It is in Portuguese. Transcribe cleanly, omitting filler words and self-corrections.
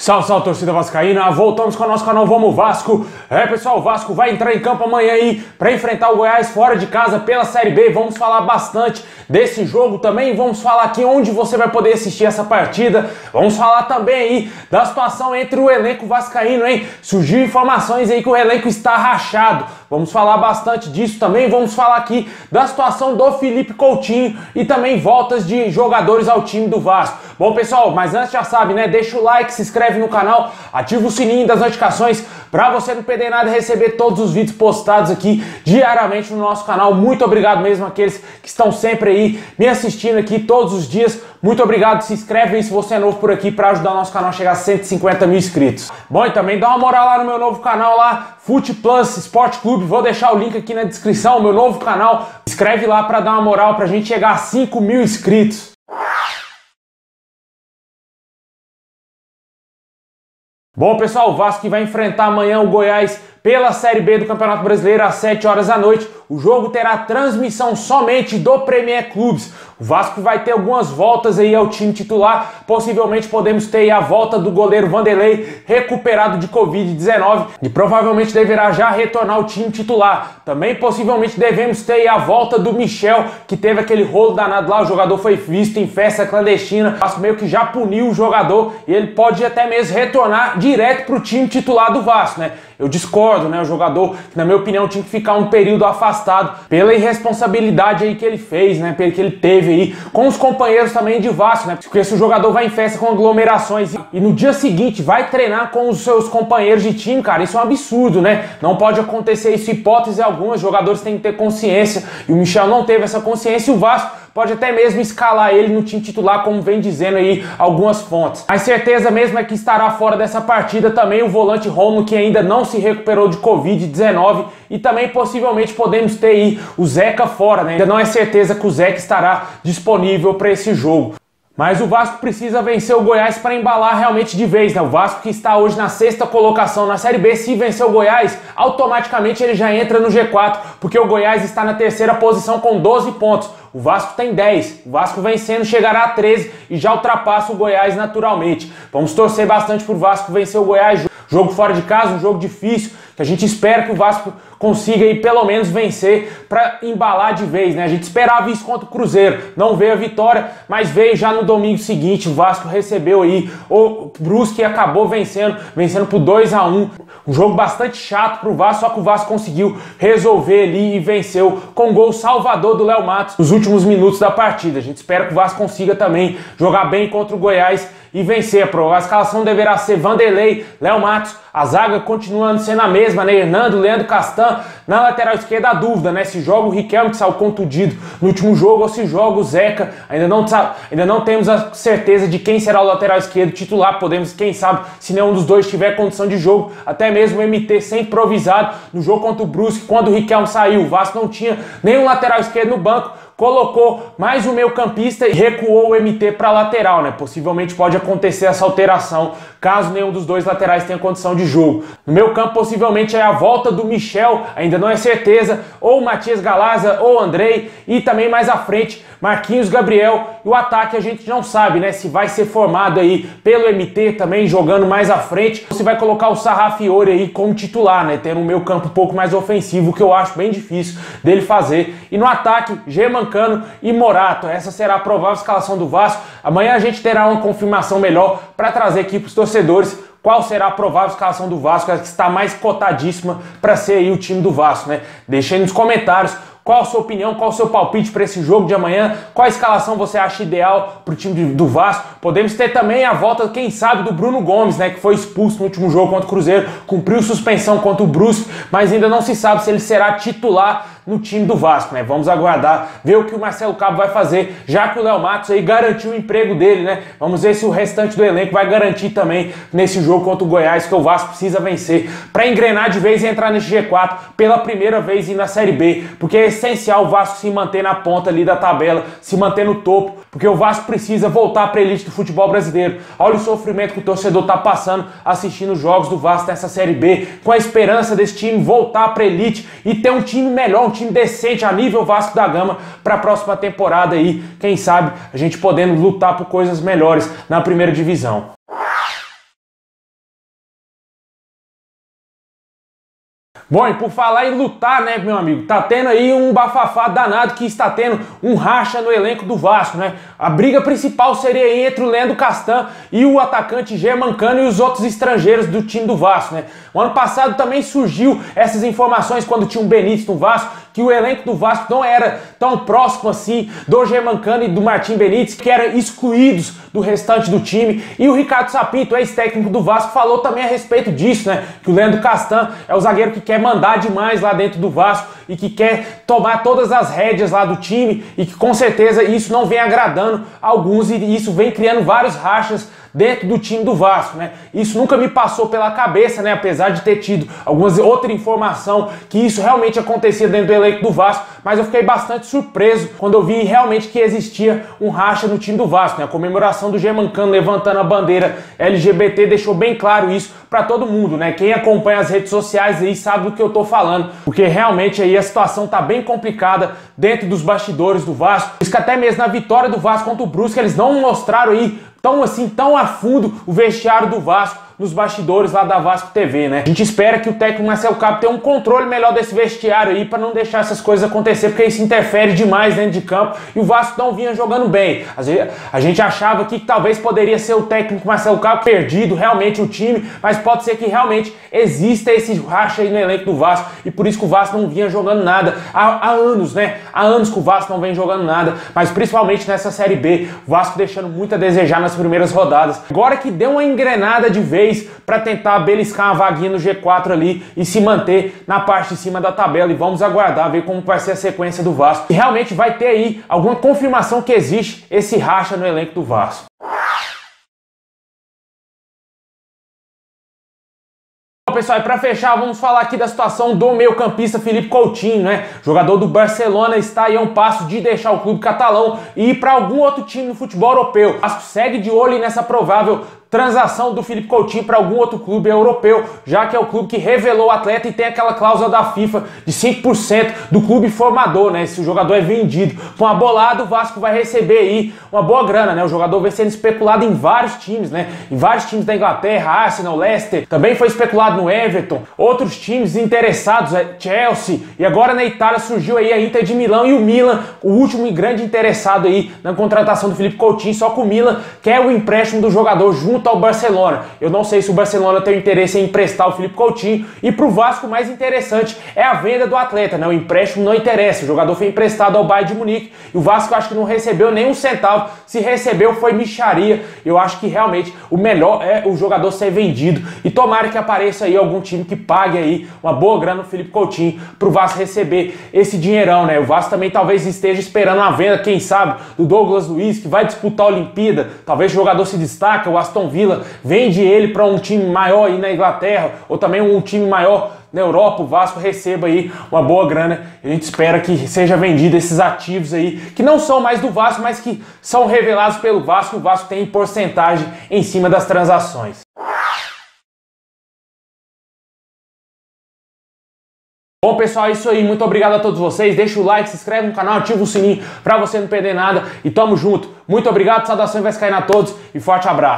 Salve, salve, torcida vascaína, voltamos com o nosso canal Vamos Vasco. Pessoal, o Vasco vai entrar em campo amanhã aí para enfrentar o Goiás fora de casa pela Série B. Vamos falar bastante desse jogo também, vamos falar aqui onde você vai poder assistir essa partida. Vamos falar também aí da situação entre o elenco vascaíno, hein? Surgiu informações aí que o elenco está rachado. Vamos falar bastante disso também, vamos falar aqui da situação do Felipe Coutinho e também voltas de jogadores ao time do Vasco. Bom, pessoal, mas antes já sabe, né? Deixa o like, se inscreve no canal, ativa o sininho das notificações para você não perder nada e receber todos os vídeos postados aqui diariamente no nosso canal. Muito obrigado mesmo àqueles que estão sempre aí me assistindo aqui todos os dias. Muito obrigado, se inscreve aí se você é novo por aqui para ajudar o nosso canal a chegar a 150 mil inscritos. Bom, e também dá uma moral lá no meu novo canal lá, Fute Plus Sport Clube. Vou deixar o link aqui na descrição, meu novo canal. Inscreve lá para dar uma moral pra gente chegar a 5 mil inscritos. Bom, pessoal, o Vasco vai enfrentar amanhã o Goiás pela Série B do Campeonato Brasileiro às 7 horas da noite. O jogo terá transmissão somente do Premier Clubes. O Vasco vai ter algumas voltas aí ao time titular. Possivelmente podemos ter aí a volta do goleiro Vanderlei, recuperado de Covid-19, e provavelmente deverá já retornar ao time titular. Também possivelmente devemos ter aí a volta do Michel, que teve aquele rolo danado lá. O jogador foi visto em festa clandestina. O Vasco meio que já puniu o jogador e ele pode até mesmo retornar direto para o time titular do Vasco, né? Eu discordo, né? O jogador, que na minha opinião tinha que ficar um período afastado pela irresponsabilidade aí que ele fez, né? Que ele teve aí com os companheiros também de Vasco, né? Porque se o jogador vai em festa com aglomerações e no dia seguinte vai treinar com os seus companheiros de time, cara, isso é um absurdo, né? Não pode acontecer isso, hipótese alguma. Os jogadores têm que ter consciência e o Michel não teve essa consciência e o Vasco pode até mesmo escalar ele no time titular, como vem dizendo aí algumas fontes. A certeza mesmo é que estará fora dessa partida também o volante Romulo, que ainda não se recuperou de Covid-19, e também possivelmente podemos ter aí o Zeca fora, né? Ainda não é certeza que o Zeca estará disponível para esse jogo. Mas o Vasco precisa vencer o Goiás para embalar realmente de vez, né? O Vasco, que está hoje na 6ª colocação na Série B, se vencer o Goiás, automaticamente ele já entra no G4, porque o Goiás está na 3ª posição com 12 pontos. O Vasco tem 10. O Vasco vencendo chegará a 13 e já ultrapassa o Goiás naturalmente. Vamos torcer bastante para o Vasco vencer o Goiás. Jogo fora de casa, um jogo difícil, que a gente espera que o Vasco consiga aí pelo menos vencer para embalar de vez, né? A gente esperava isso contra o Cruzeiro, não veio a vitória, mas veio já no domingo seguinte. O Vasco recebeu aí o Brusque e acabou vencendo por 2-1. Um jogo bastante chato pro Vasco, só que o Vasco conseguiu resolver ali e venceu com o gol salvador do Léo Matos nos últimos minutos da partida. A gente espera que o Vasco consiga também jogar bem contra o Goiás e vencer. A escalação deverá ser Vanderlei, Léo Matos, a zaga continuando sendo a mesma, né? Hernando, Leandro Castan. Na lateral esquerda, a dúvida, né? Se joga o Riquelme, que saiu contundido no último jogo, ou se joga o Zeca. Ainda não temos a certeza de quem será o lateral esquerdo titular. Podemos, quem sabe, se nenhum dos dois tiver condição de jogo, até mesmo o MT ser improvisado no jogo contra o Brusque. Quando o Riquelme saiu, o Vasco não tinha nenhum lateral esquerdo no banco, colocou mais um meio-campista e recuou o MT para lateral, né? Possivelmente pode acontecer essa alteração caso nenhum dos dois laterais tenha condição de jogo. No meio campo, possivelmente é a volta do Michel, ainda não é certeza, ou Matias Galaza ou Andrei, e também mais à frente Marquinhos, Gabriel. E o ataque a gente não sabe, né? Se vai ser formado aí pelo MT também jogando mais à frente, ou se vai colocar o Sarrafiore aí como titular, né? Tendo um meio campo um pouco mais ofensivo, que eu acho bem difícil dele fazer. E no ataque, Germancano e Morato. Essa será a provável escalação do Vasco. Amanhã a gente terá uma confirmação melhor para trazer aqui para os torcedores qual será a provável escalação do Vasco, que está mais cotadíssima para ser aí o time do Vasco, né? Deixa aí nos comentários qual a sua opinião, qual o seu palpite para esse jogo de amanhã, qual a escalação você acha ideal para o time do Vasco. Podemos ter também a volta, quem sabe, do Bruno Gomes, né, que foi expulso no último jogo contra o Cruzeiro, cumpriu suspensão contra o Brusque, mas ainda não se sabe se ele será titular no time do Vasco, né? Vamos aguardar, ver o que o Marcelo Cabo vai fazer, já que o Léo Matos aí garantiu o emprego dele, né? Vamos ver se o restante do elenco vai garantir também nesse jogo contra o Goiás, que o Vasco precisa vencer para engrenar de vez e entrar nesse G4 pela primeira vez e na Série B, porque é essencial o Vasco se manter na ponta ali da tabela, se manter no topo, porque o Vasco precisa voltar para a elite do futebol brasileiro. Olha o sofrimento que o torcedor está passando assistindo os jogos do Vasco nessa Série B, com a esperança desse time voltar para a elite e ter um time melhor, um time decente a nível Vasco da Gama para a próxima temporada aí, quem sabe a gente podendo lutar por coisas melhores na primeira divisão. Bom, e por falar em lutar, né, meu amigo, tá tendo aí um bafafá danado que está tendo um racha no elenco do Vasco, né? A briga principal seria entre o Leandro Castan e o atacante Germancano e os outros estrangeiros do time do Vasco, né? O ano passado também surgiu essas informações quando tinha um Benítez no Vasco, que o elenco do Vasco não era tão próximo assim do Germancano e do Martim Benítez, que eram excluídos do restante do time. E o Ricardo Sapinto, ex-técnico do Vasco, falou também a respeito disso, né? Que o Leandro Castan é o zagueiro que quer mandar demais lá dentro do Vasco e que quer tomar todas as rédeas lá do time e que com certeza isso não vem agradando alguns e isso vem criando vários rachas dentro do time do Vasco, né? Isso nunca me passou pela cabeça, né? Apesar de ter tido algumas outra informação que isso realmente acontecia dentro do elenco do Vasco, mas eu fiquei bastante surpreso quando eu vi realmente que existia um racha no time do Vasco, né? A comemoração do Germancano levantando a bandeira LGBT deixou bem claro isso para todo mundo, né? Quem acompanha as redes sociais aí sabe do que eu tô falando, porque realmente aí a situação tá bem complicada dentro dos bastidores do Vasco. Isso que até mesmo na vitória do Vasco contra o Brusque eles não mostraram aí tão a fundo o vestiário do Vasco nos bastidores lá da Vasco TV, né? A gente espera que o técnico Marcelo Cabo tenha um controle melhor desse vestiário aí para não deixar essas coisas acontecer, porque isso interfere demais dentro de campo e o Vasco não vinha jogando bem. A gente achava aqui que talvez poderia ser o técnico Marcelo Cabo perdido realmente o time, mas pode ser que realmente exista esse racha aí no elenco do Vasco e por isso que o Vasco não vinha jogando nada há anos, né? Há anos que o Vasco não vem jogando nada, mas principalmente nessa Série B, o Vasco deixando muito a desejar nas primeiras rodadas. Agora que deu uma engrenada de vez para tentar beliscar uma vaguinha no G4 ali e se manter na parte de cima da tabela, e vamos aguardar, ver como vai ser a sequência do Vasco. E realmente vai ter aí alguma confirmação que existe esse racha no elenco do Vasco. Pessoal, e para fechar, vamos falar aqui da situação do meio-campista Philippe Coutinho, né? O jogador do Barcelona está aí a um passo de deixar o clube catalão e ir para algum outro time no futebol europeu. O Vasco segue de olho nessa provável transação do Philippe Coutinho para algum outro clube europeu, já que é o clube que revelou o atleta e tem aquela cláusula da FIFA de 5% do clube formador, né? Se o jogador é vendido com uma bolada, o Vasco vai receber aí uma boa grana, né? O jogador vai sendo especulado em vários times, né? Em vários times da Inglaterra, Arsenal, Leicester, também foi especulado no Everton, outros times interessados, Chelsea, e agora na Itália surgiu aí a Inter de Milão e o Milan, o último e grande interessado aí na contratação do Philippe Coutinho, só que o Milan quer o empréstimo do jogador junto ao Barcelona. Eu não sei se o Barcelona tem interesse em emprestar o Philippe Coutinho, e pro Vasco o mais interessante é a venda do atleta, né? O empréstimo não interessa, o jogador foi emprestado ao Bayern de Munique e o Vasco acho que não recebeu nem um centavo, se recebeu foi mixaria. Eu acho que realmente o melhor é o jogador ser vendido e tomara que apareça aí algum time que pague aí uma boa grana no Philippe Coutinho pro Vasco receber esse dinheirão, né? O Vasco também talvez esteja esperando uma venda, quem sabe, do Douglas Luiz, que vai disputar a Olimpíada, talvez o jogador se destaca, o Aston Villa vende ele para um time maior aí na Inglaterra ou também um time maior na Europa, o Vasco receba aí uma boa grana. A gente espera que seja vendido esses ativos aí, que não são mais do Vasco, mas que são revelados pelo Vasco, e o Vasco tem porcentagem em cima das transações. Bom, pessoal, é isso aí. Muito obrigado a todos vocês. Deixa o like, se inscreve no canal, ativa o sininho para você não perder nada. E tamo junto. Muito obrigado, saudações vascaína a todos e forte abraço.